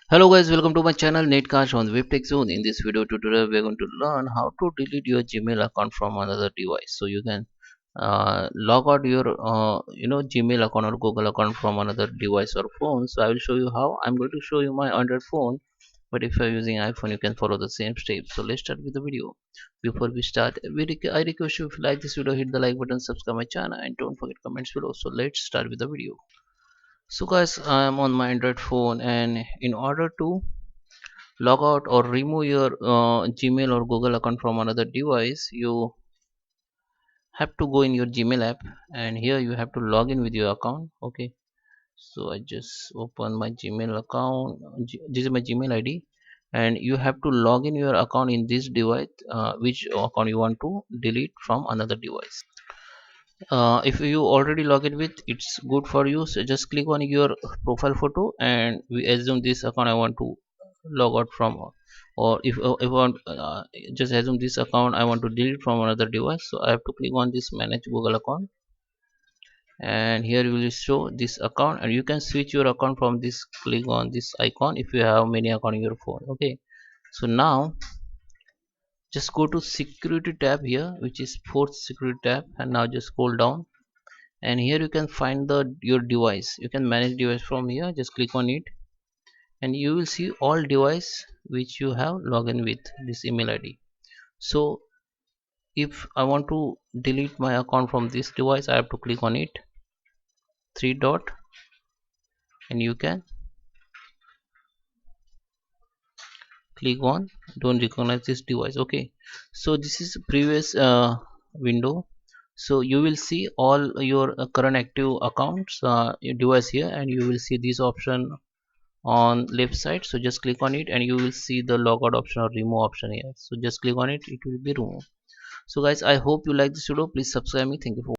Hello guys, welcome to my channel NetCast on WebTech Zone. In this video tutorial, we're going to learn how to delete your Gmail account from another device. So you can log out your Gmail account or Google account from another device or phone. So I will show you how. I'm going to show you my Android phone, but if you're using iPhone, you can follow the same steps. So let's start with the video. Before we start, I request you, if you like this video, hit the like button, subscribe my channel, and don't forget comments below. So let's start with the video. So guys, I am on my Android phone, and in order to log out or remove your Gmail or Google account from another device, you have to go in your Gmail app, and here you have to log in with your account. Okay, so I just open my Gmail account. This is my Gmail ID, and you have to log in your account in this device, which account you want to delete from another device. If you already log in with, it's good for you. So just click on your profile photo, and we assume this account I want to log out from, or if I want, just assume this account I want to delete from another device. So I have to click on this manage Google account, and here you will show this account, and you can switch your account from this. Click on this icon if you have many account in your phone. Okay, so now just go to security tab here, which is fourth security tab, and now just scroll down, and here you can find the your device. You can manage device from here. Just click on it, and you will see all device which you have login with this email ID. So if I want to delete my account from this device, I have to click on it, three dot, and you can click on don't recognize this device. Okay, so this is previous window. So you will see all your current active accounts, your device here, and you will see this option on left side. So just click on it, and you will see the logout option or remove option here. So just click on it, it will be removed. So guys, I hope you like this video. Please subscribe me. Thank you for